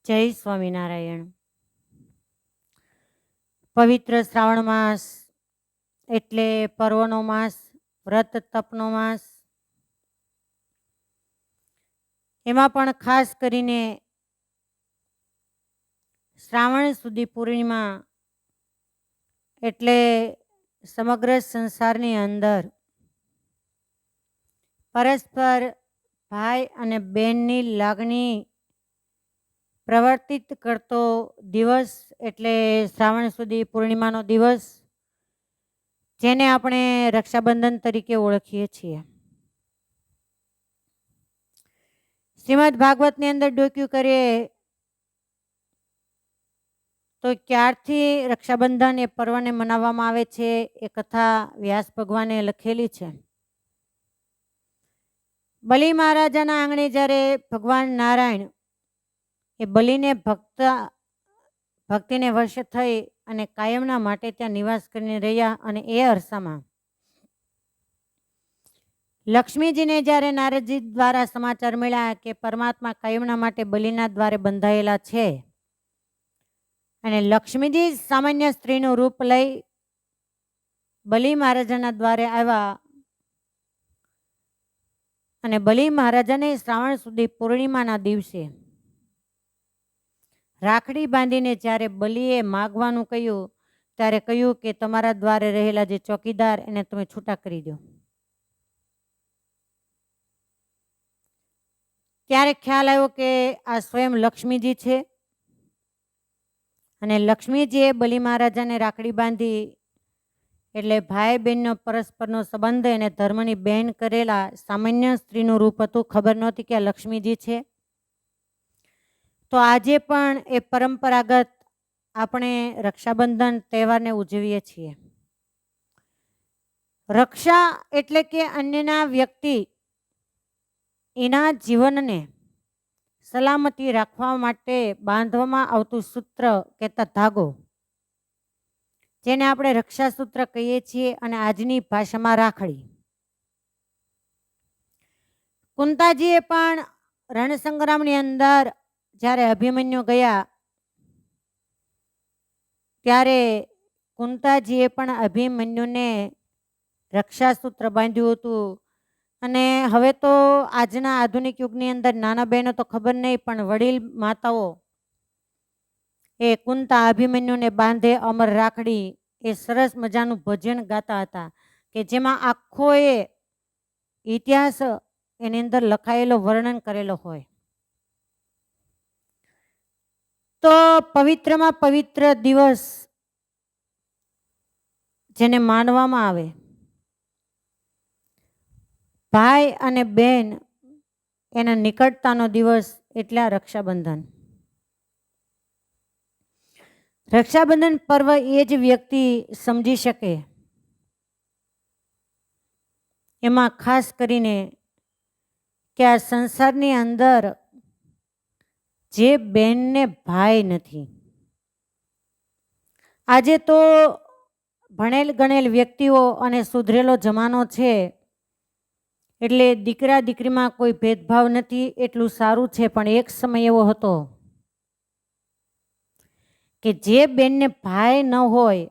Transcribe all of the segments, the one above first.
જય સ્વામિનારાયણ. પવિત્ર શ્રાવણ માસ એટલે પર્વનો માસ, વ્રત તપનો માસ. એમાં પણ ખાસ કરીને શ્રાવણ સુધી પૂર્ણિમા એટલે સમગ્ર સંસારની અંદર પરસ્પર ભાઈ અને બહેનની લાગણી પ્રવર્તિત કરતો દિવસ એટલે શ્રાવણ સુધી પૂર્ણિમાનો દિવસ, જેને આપણે રક્ષાબંધન તરીકે ઓળખીએ છીએ. શ્રીમદ ભાગવતની અંદર ડોક્યું કરીએ તો ક્યારથી રક્ષાબંધન એ પર્વને મનાવવામાં આવે છે એ કથા વ્યાસ ભગવાને લખેલી છે. બલિ મહારાજાના આંગણે જ્યારે ભગવાન નારાયણ એ બલિને ભક્તિને વશ થઈ અને કાયમના માટે ત્યાં નિવાસ કરીને રહ્યા, અને એ અરસામાં લક્ષ્મીજીને જ્યારે નારદજી દ્વારા સમાચાર મળ્યા કે પરમાત્મા કાયમના માટે બલિના દ્વારે બંધાયેલા છે, અને લક્ષ્મીજી સામાન્ય સ્ત્રીનું રૂપ લઈ બલિ મહારાજાના દ્વારે આવ્યા, અને બલિ મહારાજાને શ્રાવણ સુધી પૂર્ણિમાના દિવસે રાખડી બાંધીને જ્યારે બલિએ માગવાનું કહ્યું, ત્યારે કહ્યું કે તમારા દ્વારે રહેલા જે ચોકીદાર એને તમે છૂટા કરી દો. ત્યારે ખ્યાલ આવ્યો કે આ સ્વયં લક્ષ્મીજી છે, અને લક્ષ્મીજીએ બલિ મહારાજાને રાખડી બાંધી એટલે ભાઈ બહેનનો પરસ્પરનો સંબંધ એને ધર્મની બહેન કરેલા સામાન્ય સ્ત્રીનું રૂપ હતું. ખબર નહોતી કે આ લક્ષ્મીજી છે. તો આજે પણ એ પરંપરાગત આપણે રક્ષાબંધન તહેવારને ઉજવીએ છીએ. રક્ષા એટલે કે અન્યના વ્યક્તિ એના જીવનને સલામતી રાખવા માટે બાંધવામાં આવતું સૂત્ર કહેતા ધાગો, જેને આપણે રક્ષાસૂત્ર કહીએ છીએ, અને આજની ભાષામાં રાખડી. કુંતાજીએ પણ રણસંગ્રામની અંદર જ્યારે અભિમન્યુ ગયા ત્યારે કુંતાજીએ પણ અભિમન્યુને રક્ષાસૂત્ર બાંધ્યું હતું. અને હવે તો આજના આધુનિક યુગની અંદર નાના બહેનો તો ખબર નહીં, પણ વડીલ માતાઓ એ કુંતા અભિમન્યુને બાંધે અમર રાખડી એ સરસ મજાનું ભજન ગાતા હતા, કે જેમાં આખો એ ઇતિહાસ એની અંદર લખાયેલો, વર્ણન કરેલો હોય. તો પવિત્રમાં પવિત્ર દિવસ જેને માનવામાં આવે, ભાઈ અને બહેન એના નિકટતાનો દિવસ એટલે આ રક્ષાબંધન. રક્ષાબંધન પર્વ એ જ વ્યક્તિ સમજી શકે, એમાં ખાસ કરીને કે આ સંસારની અંદર જે બહેનને ભાઈ નથી. આજે તો ભણેલ ગણેલ વ્યક્તિઓ અને સુધરેલો જમાનો છે, એટલે દીકરા દીકરીમાં કોઈ ભેદભાવ નથી, એટલું સારું છે. પણ એક સમય એવો હતો કે જે બેનને ભાઈ ન હોય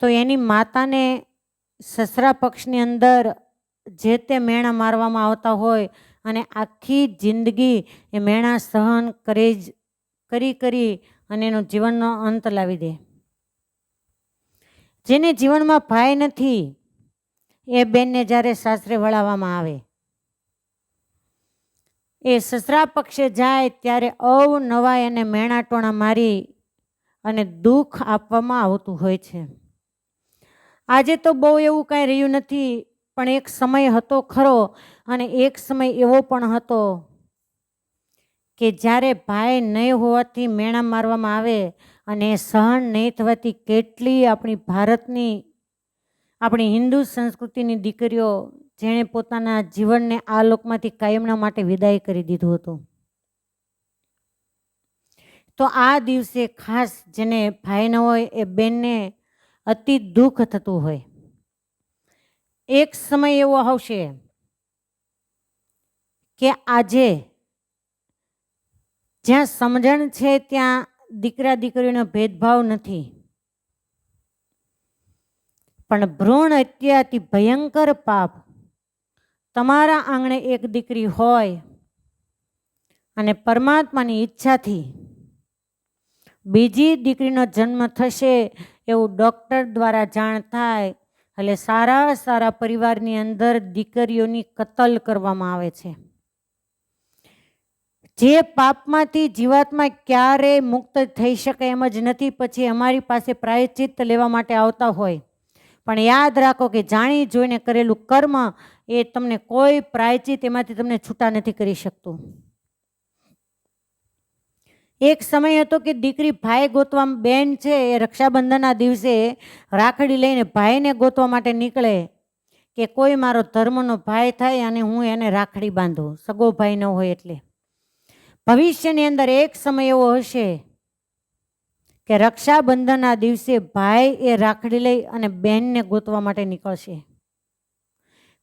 તો એની માતાને સસરા પક્ષની અંદર જે તે મેણા મારવામાં આવતા હોય, અને આખી જિંદગી એ મેણા સહન કરી અને એનો જીવનનો અંત લાવી દે. જેને જીવનમાં ભાઈ નથી એ બેનને જ્યારે સાસરે વળાવવામાં આવે, એ સસરા પક્ષે જાય ત્યારે અવનવા એને મેણાટોણા મારી અને દુઃખ આપવામાં આવતું હોય છે. આજે તો બહુ એવું કાંઈ રહ્યું નથી, પણ એક સમય હતો ખરો, અને એક સમય એવો પણ હતો કે જ્યારે ભાઈ નહીં હોવાથી મેણા મારવામાં આવે, અને સહન નહીં થવાથી કેટલી આપણી હિન્દુ સંસ્કૃતિની દીકરીઓ જેણે પોતાના જીવનને આ લોકમાંથી કાયમના માટે વિદાય કરી દીધું હતું. તો આ દિવસે ખાસ જેને ભાઈ ન હોય એ બેનને અતિ દુઃખ થતું હોય. એક સમય એવો આવશે કે આજે જ્યાં સમજણ છે ત્યાં દીકરા દીકરીનો ભેદભાવ નથી, પણ ભ્રૂણ હત્યાથી ભયંકર પાપ. તમારા આંગણે એક દીકરી હોય અને પરમાત્માની ઈચ્છાથી બીજી દીકરીનો જન્મ થશે એવું ડૉક્ટર દ્વારા જાણ થાય એટલે સારા સારા પરિવારની અંદર દીકરીઓની કતલ કરવામાં આવે છે. જે પાપમાંથી જીવાત્મા ક્યારેય મુક્ત થઈ શકે એમ જ નથી. પછી અમારી પાસે પ્રાયશ્ચિત્ત લેવા માટે આવતા હોય, પણ યાદ રાખો કે જાણી જોઈને કરેલું કર્મ એ તમને કોઈ પ્રાયશ્ચિત્ત એમાંથી તમને છૂટા નથી કરી શકતું. એક સમય હતો કે દીકરી ભાઈ ગોતવા, બેન છે એ રક્ષાબંધનના દિવસે રાખડી લઈને ભાઈને ગોતવા માટે નીકળે કે કોઈ મારો ધર્મનો ભાઈ થાય અને હું એને રાખડી બાંધું, સગો ભાઈ ન હોય એટલે. ભવિષ્યની અંદર એક સમય એવો હશે કે રક્ષાબંધનના દિવસે ભાઈ એ રાખડી લઈ અને બહેનને ગોતવા માટે નીકળશે.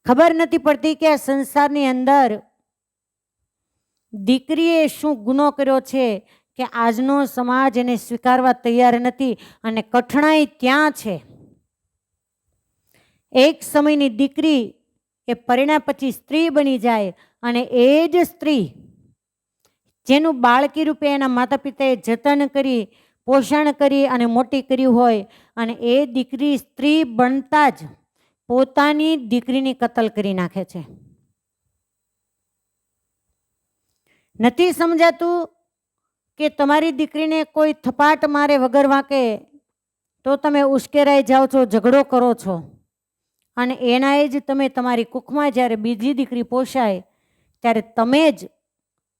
ખબર નથી પડતી કે આ સંસારની અંદર દીકરીએ શું ગુનો કર્યો છે કે આજનો સમાજ એને સ્વીકારવા તૈયાર નથી, અને કઠણાઈ ત્યાં છે. એક સમયની દીકરી એ પરિણા પછી સ્ત્રી બની જાય અને એ જ સ્ત્રી જેનું બાળકી રૂપે એના માતા પિતાએ જતન કરી, પોષણ કરી અને મોટી કરી હોય, અને એ દીકરી સ્ત્રી બનતા જ પોતાની દીકરીની કતલ કરી નાખે છે. નથી સમજાતું કે તમારી દીકરીને કોઈ થપાટ મારે વગર વાંકે તો તમે ઉશ્કેરાઈ જાઓ છો, ઝઘડો કરો છો, અને એનાએ જ તમે તમારી કુખમાં જ્યારે બીજી દીકરી પોષાય ત્યારે તમે જ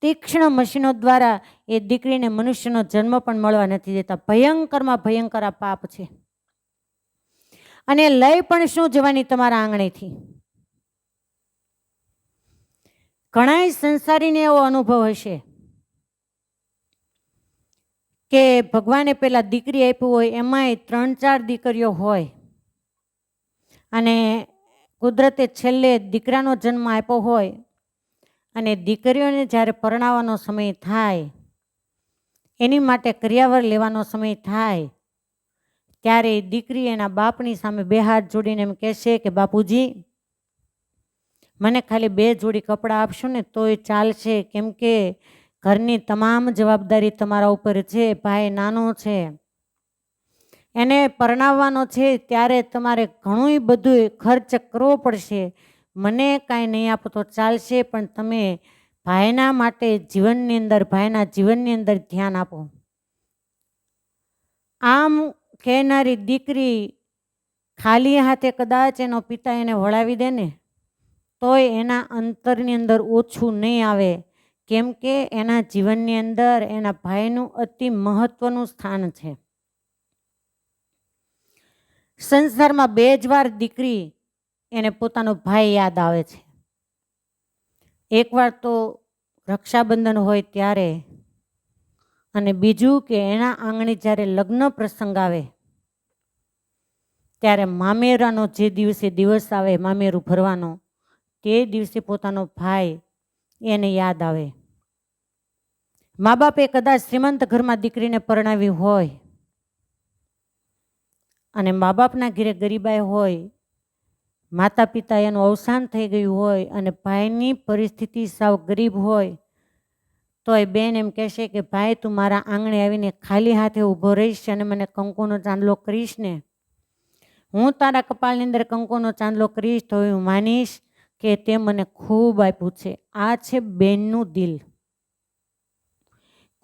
તીક્ષ્ણ મશીનો દ્વારા એ દીકરીને મનુષ્યનો જન્મ પણ મળવા નથી દેતા. ભયંકરમાં ભયંકર આ પાપ છે. અને લઈ પણ શું જવાની તમારા આંગણેથી. ઘણાય સંસારીને એવો અનુભવ હશે કે ભગવાને પેલા દીકરી આપ્યું હોય, એમાંય 3-4 દીકરીઓ હોય, અને કુદરતે છેલ્લે દીકરાનો જન્મ આપ્યો હોય, અને દીકરીઓને જ્યારે પરણાવવાનો સમય થાય, એની માટે કરિયાવર લેવાનો સમય થાય, ત્યારે દીકરી એના બાપની સામે 2 હાથ જોડીને એમ કહેશે કે બાપુજી મને ખાલી 2 જોડી કપડાં આપશો ને તોય ચાલશે, કેમ કે ઘરની તમામ જવાબદારી તમારા ઉપર છે. ભાઈ નાનો છે, એને પરણાવવાનો છે, ત્યારે તમારે ઘણું બધું ખર્ચ કરવો પડશે. મને કાંઈ નહીં આપો તો ચાલશે, પણ તમે ભાઈના માટે જીવનની અંદર, ભાઈના જીવનની અંદર ધ્યાન આપો. આમ કહેનારી દીકરી ખાલી હાથે કદાચ એનો પિતા એને વળાવી દે ને તોય એના અંતરની અંદર ઓછું નહીં આવે, કેમ કે એના જીવનની અંદર એના ભાઈનું અતિ મહત્વનું સ્થાન છે. સંસારમાં 2 જ વાર દીકરી એને પોતાનો ભાઈ યાદ આવે છે. એકવાર તો રક્ષાબંધન હોય ત્યારે, અને બીજું કે એના આંગણે જ્યારે લગ્ન પ્રસંગ આવે ત્યારે મામેરાનો જે દિવસે દિવસ આવે, મામેરું ભરવાનો, તે દિવસે પોતાનો ભાઈ એને યાદ આવે. મા બાપે કદાચ શ્રીમંત ઘરમાં દીકરીને પરણાવી હોય અને મા બાપના ઘરે ગરીબાઈ હોય, માતા પિતા એનું અવસાન થઈ ગયું હોય અને ભાઈની પરિસ્થિતિ સાવ ગરીબ હોય, તો એ બેન એમ કહેશે કે ભાઈ તું મારા આંગણે આવીને ખાલી હાથે ઊભો રહીશ અને મને કંકુનો ચાંદલો કરીશ ને, હું તારા કપાળની અંદર કંકુનો ચાંદલો કરીશ તો હું માનીશ કે તે મને ખૂબ આપ્યું છે. આ છે બેનનું દિલ.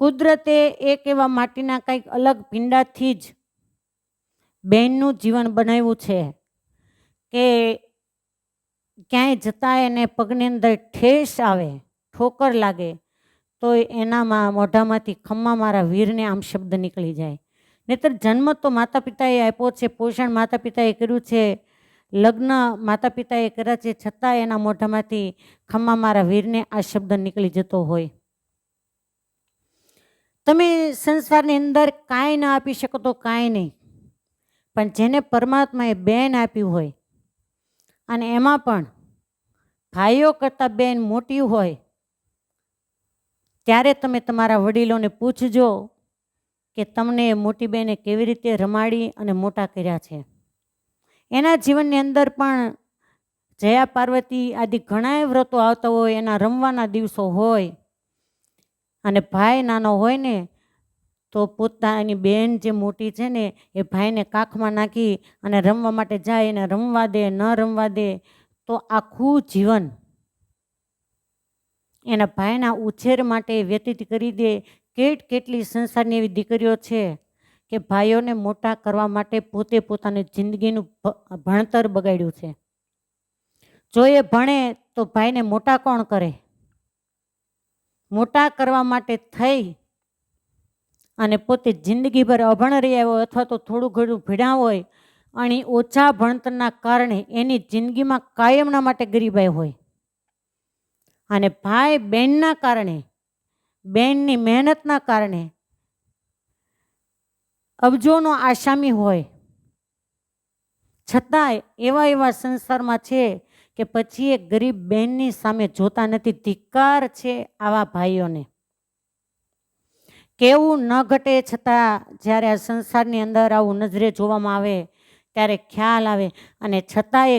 કુદરતે એક એવા માટીના કંઈક અલગ પિંડાથી જ બહેનનું જીવન બનાવ્યું છે કે ક્યાંય જતા એને પગની અંદર ઠેસ આવે, ઠોકર લાગે, તો એનામાં મોઢામાંથી ખમ્મા મારા વીરને આમ શબ્દ નીકળી જાય. નહીતર જન્મ તો માતા પિતાએ આપ્યો છે, પોષણ માતા પિતાએ કર્યું છે, લગ્ન માતા પિતાએ કર્યા છે, છતાં એના મોઢામાંથી ખમ્મા મારા વીરને આ શબ્દ નીકળી જતો હોય. તમે સંસારની અંદર કાંઈ ના આપી શકો તો કાંઈ નહીં, પણ જેને પરમાત્માએ બેન આપ્યું હોય અને એમાં પણ ભાઈઓ કરતાં બેન મોટી હોય, ત્યારે તમે તમારા વડીલોને પૂછજો કે તમને મોટી બહેને કેવી રીતે રમાડી અને મોટા કર્યા છે. એના જીવનની અંદર પણ જયા પાર્વતી આદિ ઘણાય વ્રતો આવતા હોય, એના રમવાના દિવસો હોય, અને ભાઈ નાનો હોય ને તો પોતાની બેન જે મોટી છે ને એ ભાઈને કાખમાં નાખી અને રમવા માટે જાય, એને રમવા દે ન રમવા દે તો આખું જીવન એના ભાઈના ઉછેર માટે વ્યતીત કરી દે. કેટલી સંસારની એવી દીકરીઓ છે કે ભાઈઓને મોટા કરવા માટે પોતે પોતાની જિંદગીનું ભણતર બગાડ્યું છે. જો એ ભણે તો ભાઈને મોટા કોણ કરે? મોટા કરવા માટે થઈ અને પોતે જિંદગીભર અભણ રહ્યા હોય અથવા તો થોડું ઘણું ભણ્યા હોય અને ઓછા ભણતરના કારણે એની જિંદગીમાં કાયમના માટે ગરીબાઈ હોય, અને ભાઈ બહેનના કારણે, બહેનની મહેનતના કારણે અબજોનો આસામી હોય, છતાંય એવા સંસારમાં છે કે પછી એ ગરીબ બહેનની સામે જોતા નથી. ધિક્કાર છે આવા ભાઈઓને. કેવું ન ઘટે છતાં જ્યારે આ સંસારની અંદર આવું નજરે જોવામાં આવે ત્યારે ખ્યાલ આવે, અને છતાં એ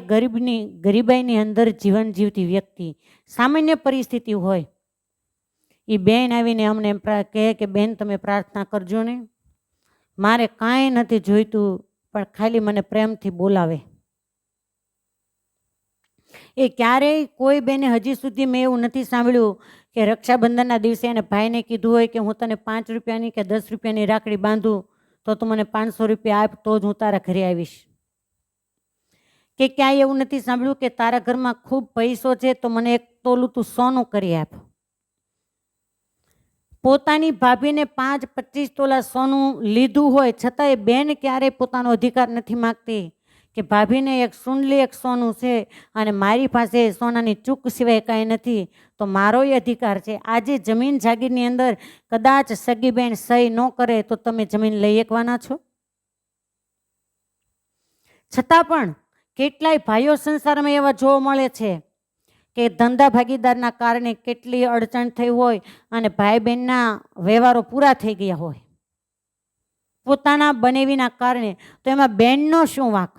ગરીબાઈની અંદર જીવન જીવતી વ્યક્તિ, સામાન્ય પરિસ્થિતિ હોય, એ બેન આવીને અમને એમ કહે કે બેન તમે પ્રાર્થના કરજો ને, મારે કાંઈ નથી જોઈતું પણ ખાલી મને પ્રેમથી બોલાવે. એ ક્યારેય કોઈ બેને હજી સુધી મેં એવું નથી સાંભળ્યું કે રક્ષાબંધનના દિવસે એને ભાઈને કીધું હોય કે હું તને 5 રૂપિયાની કે 10 રૂપિયાની રાખડી બાંધું તો તું મને 500 રૂપિયા આપ તો જ હું તારા ઘરે આવીશ. કે ક્યાંય એવું નથી સાંભળ્યું કે તારા ઘરમાં ખૂબ પૈસો છે તો મને 1 તોલું તું સોનું કરી આપ. પોતાની ભાભીને 5-25 તોલા સોનું લીધું હોય છતાં એ બેન ક્યારેય પોતાનો અધિકાર નથી માગતી કે ભાભીને 1 સુંડલી 1 સોનું છે અને મારી પાસે સોનાની ચૂક સિવાય કાંઈ નથી તો મારો એ અધિકાર છે. આજે જમીન જાગીરની અંદર કદાચ સગી બેન સહી ન કરે તો તમે જમીન લઈ શકવાના છો? છતાં પણ કેટલાય ભાઈઓ સંસારમાં એવા જોવા મળે છે કે ધંધા ભાગીદારના કારણે કેટલી અડચણ થઈ હોય અને ભાઈ બહેનના વ્યવહારો પૂરા થઈ ગયા હોય પોતાના બનેવીના કારણે, તો એમાં બેનનો શું વાંક?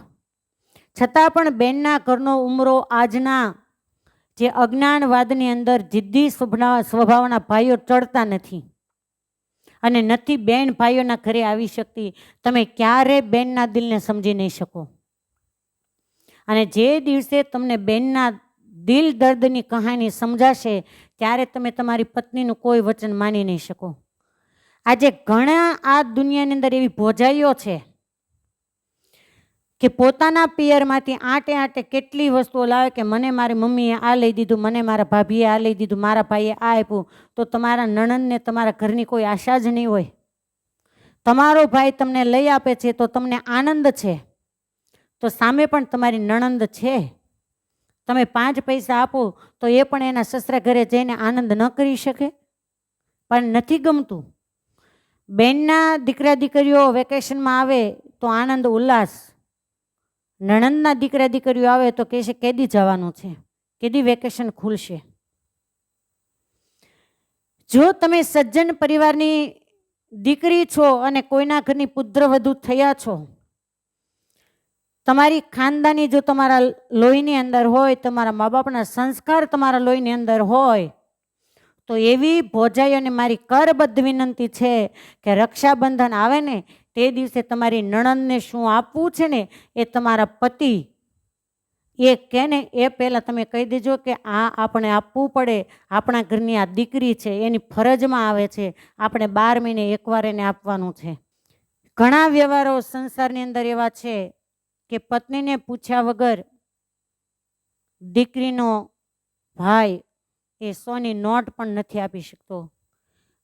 છતાં પણ બેનના ઘરનો ઉમરો આજના જે અજ્ઞાનવાદની અંદર જિદ્દી સ્વભાવના ભાઈઓ ચડતા નથી અને નથી બેન ભાઈઓના ઘરે આવી શકતી. તમે ક્યારે બેનના દિલને સમજી નહીં શકો, અને જે દિવસે તમને બેનના દિલ દર્દની કહાની સમજાશે ત્યારે તમે તમારી પત્નીનું કોઈ વચન માની નહીં શકો. આજે ઘણા આ દુનિયાની અંદર એવી ભોજાઈઓ છે કે પોતાના પિયરમાંથી આટે કેટલી વસ્તુઓ લાવે કે મને મારી મમ્મીએ આ લઈ દીધું, મને મારા ભાભીએ આ લઈ દીધું, મારા ભાઈએ આ આપ્યું, તો તમારા નણંદને તમારા ઘરની કોઈ આશા જ નહીં હોય. તમારો ભાઈ તમને લઈ આપે છે તો તમને આનંદ છે, તો સામે પણ તમારી નણંદ છે, તમે 5 પૈસા આપો તો એ પણ એના સસરા ઘરે જઈને આનંદ ન કરી શકે? પણ નથી ગમતું. બેનના દીકરા દીકરીઓ વેકેશનમાં આવે તો આનંદ ઉલ્લાસ, નણંદના દીકરા દીકરીઓ આવે તો કહેશે કેદી જવાનું છે, કેદી વેકેશન ખુલશે. જો તમે સજ્જન પરિવારની દીકરી છો અને કોઈના ઘરની પુત્રવધુ થયા છો, તમારી ખાનદાની જો તમારા લોહીની અંદર હોય, તમારા મા બાપના સંસ્કાર તમારા લોહીની અંદર હોય, તો એવી ભોજાઈઓને મારી કરબદ્ધ વિનંતી છે કે રક્ષાબંધન આવે ને તે દિવસે તમારી નણંદને શું આપવું છે ને એ તમારા પતિ એ કહે ને એ પહેલાં તમે કહી દેજો કે આ આપણે આપવું પડે, આપણા ઘરની આ દીકરી છે, એની ફરજમાં આવે છે, આપણે 12 મહિને એકવાર એને આપવાનું છે. ઘણા વ્યવહારો સંસારની અંદર એવા છે કે પત્નીને પૂછ્યા વગર દીકરીનો ભાઈ એ સોની નોટ પણ નથી આપી શકતો,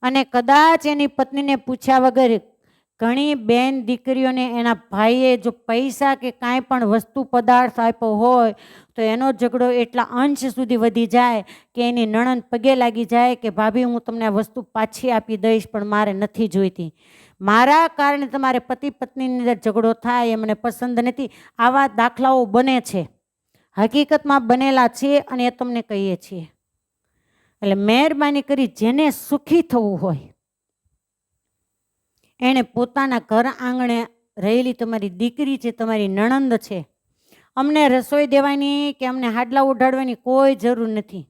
અને કદાચ એની પત્નીને પૂછ્યા વગર ઘણી બેન દીકરીઓને એના ભાઈએ જો પૈસા કે કાંઈ પણ વસ્તુ પદાર્થ આપ્યો હોય તો એનો ઝઘડો એટલા અંશ સુધી વધી જાય કે એની નણંદ પગે લાગી જાય કે ભાભી હું તમને આ વસ્તુ પાછી આપી દઈશ પણ મારે નથી જોઈતી, મારા કારણે તમારે પતિ પત્નીની અંદર ઝઘડો થાય એ મને પસંદ નથી. આવા દાખલાઓ બને છે, હકીકતમાં બનેલા છે અને એ તમને કહીએ છીએ. એટલે મહેરબાની કરી જેને સુખી થવું હોય એણે પોતાના ઘર આંગણે રહેલી તમારી દીકરી છે, તમારી નણંદ છે, અમને રસોઈ દેવાની કે અમને હાડલા ઉઢાડવાની કોઈ જરૂર નથી.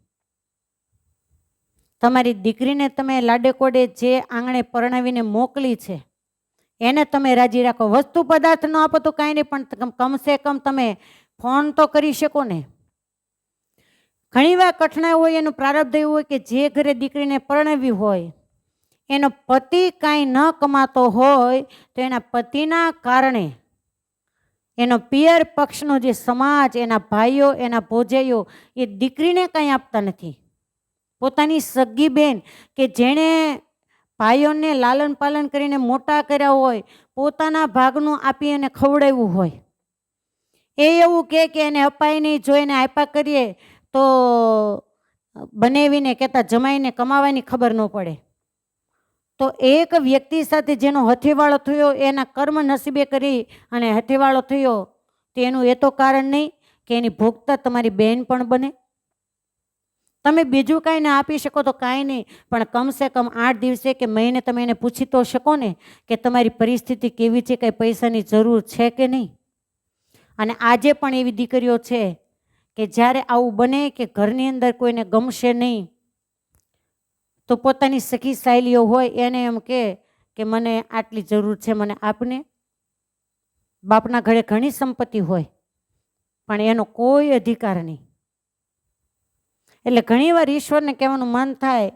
તમારી દીકરીને તમે લાડે કોડે જે આંગણે પરણાવીને મોકલી છે એને તમે રાજી રાખો. વસ્તુ પદાર્થ ન આપો તો કાંઈ નહીં, પણ કમસે કમ તમે ફોન તો કરી શકો ને. ઘણીવાર કઠણાઈ હોય, એનું પ્રારબ્ધ એવું હોય કે જે ઘરે દીકરીને પરણાવી હોય એનો પતિ કાંઈ ન કમાતો હોય તો એના પતિના કારણે એનો પિયર પક્ષનો જે સમાજ, એના ભાઈઓ, એના ભોજાઈઓ એ દીકરીને કાંઈ આપતા નથી. પોતાની સગી બેન કે જેણે ભાઈઓને લાલન પાલન કરીને મોટા કર્યા હોય, પોતાના ભાગનું આપી અને ખવડાવ્યું હોય, એ એવું કે એને અપાય નહીં, જો એને આપ્યા કરીએ તો બનાવીને કહેતા જમાઈને કમાવાની ખબર ન પડે. તો એક વ્યક્તિ સાથે જેનો હથેવાળો થયો, એના કર્મ નસીબે કરી અને હથેવાળો થયો, તેનું એ તો કારણ નહીં કે એની ભોગતા તમારી બહેન પણ બને. તમે બીજું કાંઈ ના આપી શકો તો કાંઈ નહીં, પણ કમસે કમ 8 દિવસે કે મહિને તમે એને પૂછી તો શકો ને કે તમારી પરિસ્થિતિ કેવી છે, કંઈ પૈસાની જરૂર છે કે નહીં. અને આજે પણ એવી દીકરીઓ છે કે જ્યારે આવું બને કે ઘરની અંદર કોઈને ગમશે નહીં તો પોતાની સખી સહેલીઓ હોય એને એમ કે મને આટલી જરૂર છે, મને આપને. બાપના ઘરે ઘણી સંપત્તિ હોય પણ એનો કોઈ અધિકાર નહીં. એટલે ઘણીવાર ઈશ્વરને કહેવાનું મન થાય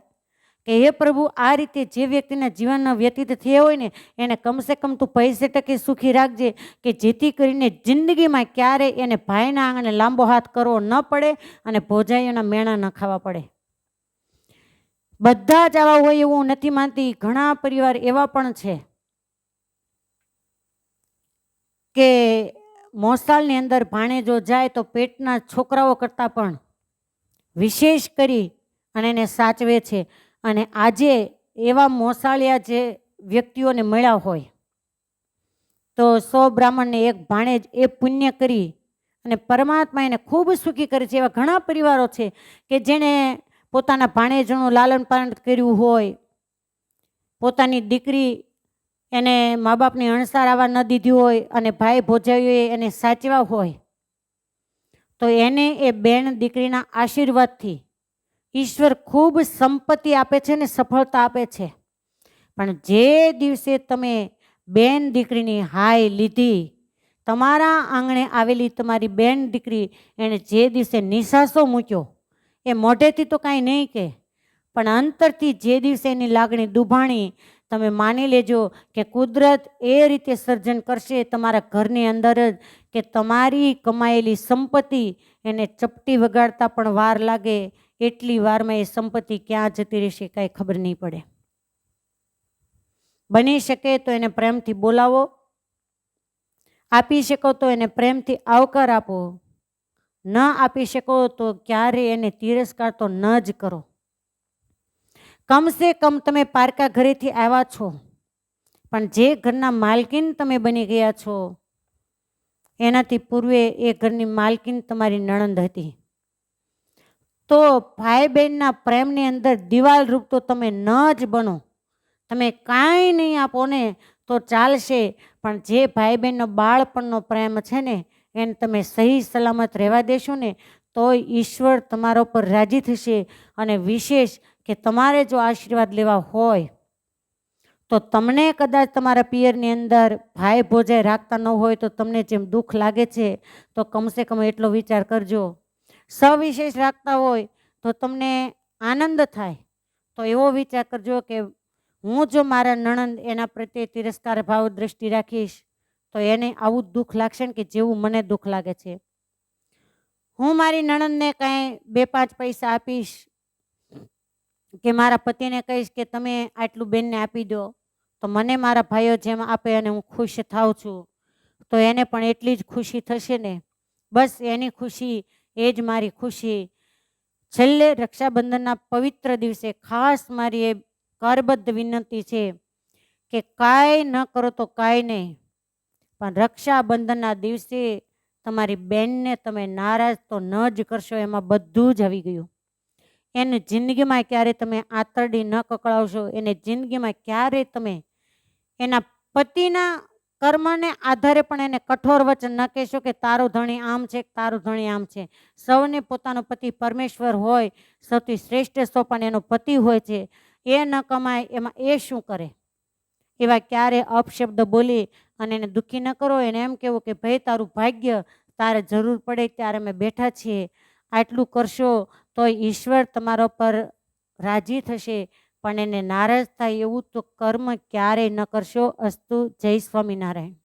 કે હે પ્રભુ, આ રીતે જે વ્યક્તિના જીવનના વ્યતીત થયા હોય ને એને કમસે કમ તું 50% સુખી રાખજે કે જેથી કરીને જિંદગીમાં ક્યારે એને ભાઈના આંગણે લાંબો હાથ કરવો ન પડે અને ભોજાઈઓના મેણા ન ખાવા પડે. બધા જ આવા હોય એવું નથી માનતી. ઘણા પરિવાર એવા પણ છે કે મોસાળની અંદર ભાણેજો જાય તો પેટના છોકરાઓ કરતાં પણ વિશેષ કરી અને એને સાચવે છે. અને આજે એવા મોસાળિયા જે વ્યક્તિઓને મળ્યા હોય તો 100 બ્રાહ્મણને એક ભાણેજ એ પુણ્ય કરી અને પરમાત્મા એને ખૂબ સુખી કરે છે. એવા ઘણા પરિવારો છે કે જેણે પોતાના ભાણેજોનું લાલન પાલન કર્યું હોય, પોતાની દીકરી એને મા બાપની અણસાર આવવા ન દીધી હોય અને ભાઈ ભોજાઈઓએ એને સાચવ્યા હોય તો એને એ બેન દીકરીના આશીર્વાદથી ઈશ્વર ખૂબ સંપત્તિ આપે છે ને સફળતા આપે છે. પણ જે દિવસે તમે બેન દીકરીની હાય લીધી, તમારા આંગણે આવેલી તમારી બેન દીકરી એણે જે દિવસે નિશાસો મૂક્યો, એ મોઢેથી તો કાંઈ નહીં કહે પણ અંતરથી જે દિવસે એની લાગણી દુભાણી, તમે માની લેજો કે કુદરત એ રીતે સર્જન કરશે તમારા ઘરની અંદર જ કે તમારી કમાયેલી સંપત્તિ એને ચપટી વગાડતા પણ વાર લાગે, એટલી વારમાં એ સંપત્તિ ક્યાં જતી રહેશે કાંઈ ખબર નહીં પડે. બની શકે તો એને પ્રેમથી બોલાવો, આપી શકો તો એને પ્રેમથી આવકાર આપો, ન આપી શકો તો ક્યારે એને તિરસ્કાર તો ન જ કરો. કમસે કમ તમે પારકા ઘરેથી આવ્યા છો પણ જે ઘરના માલકીન તમે બની ગયા છો એનાથી પૂર્વે એ ઘરની માલકીન તમારી નણંદ હતી. તો ભાઈ બહેનના પ્રેમની અંદર દિવાલ રૂપ તો તમે ન જ બનો. તમે કાંઈ નહીં આપો ને તો ચાલશે, પણ જે ભાઈ બહેનનો બાળપણનો પ્રેમ છે ને એને તમે સહી સલામત રહેવા દેશો ને તો ઈશ્વર તમારા ઉપર રાજી થશે. અને વિશેષ કે તમારે જો આશીર્વાદ લેવા હોય તો તમને કદાચ તમારા પિયરની અંદર ભાઈ ભોજાઈ રાખતા ન હોય તો તમને જેમ દુઃખ લાગે છે તો કમસે કમ એટલો વિચાર કરજો. સવિશેષ રાખતા હોય તો તમને આનંદ થાય તો એવો વિચાર કરજો કે હું જો મારા નણંદ એના પ્રત્યે તિરસ્કાર ભાવ દ્રષ્ટિ રાખીશ તો એને આવું જ દુઃખ લાગશે ને કે જેવું મને દુઃખ લાગે છે. હું મારી નણંદને કાંઈ 2-5 પૈસા આપીશ કે મારા પતિને કહીશ કે તમે આટલું બેનને આપી દો તો મને મારા ભાઈઓ જેમ આપે અને હું ખુશ થાઉં છું તો એને પણ એટલી જ ખુશી થશે ને. બસ એની ખુશી એ જ મારી ખુશી. છેલ્લે રક્ષાબંધનના પવિત્ર દિવસે ખાસ મારી એ કરબદ્ધ વિનંતી છે કે કાંઈ ન કરો તો કાંઈ નહીં, પણ રક્ષાબંધનના દિવસે તમારી બેનને તમે નારાજ તો ન જ કરશો. એમાં બધું જ આવી ગયું. એને જિંદગીમાં ક્યારે તમે આંતરડી ન કકળાવશો, એને જિંદગીમાં ક્યારે તમે એના પતિના કર્મને આધારે પણ એને કઠોર વચન ન કહેશો કે તારો ધણી આમ છે, તારો ધણી આમ છે. સૌને પોતાનો પતિ પરમેશ્વર હોય, સૌથી શ્રેષ્ઠ સોપાન એનો પતિ હોય છે. એ ન કમાય એમાં એ શું કરે? એવા ક્યારે અપશબ્દ બોલી અને એને દુઃખી ન કરો. એને એમ કહેવું કે ભાઈ તારું ભાગ્ય, તારે જરૂર પડે ત્યારે અમે બેઠા છીએ. આટલું કરશો તો ઈશ્વર તમારા પર રાજી થશે, પણ એને નારાજ થાય એવું તો કર્મ ક્યારેય ન કરશો. અસ્તુ. જય સ્વામિનારાયણ.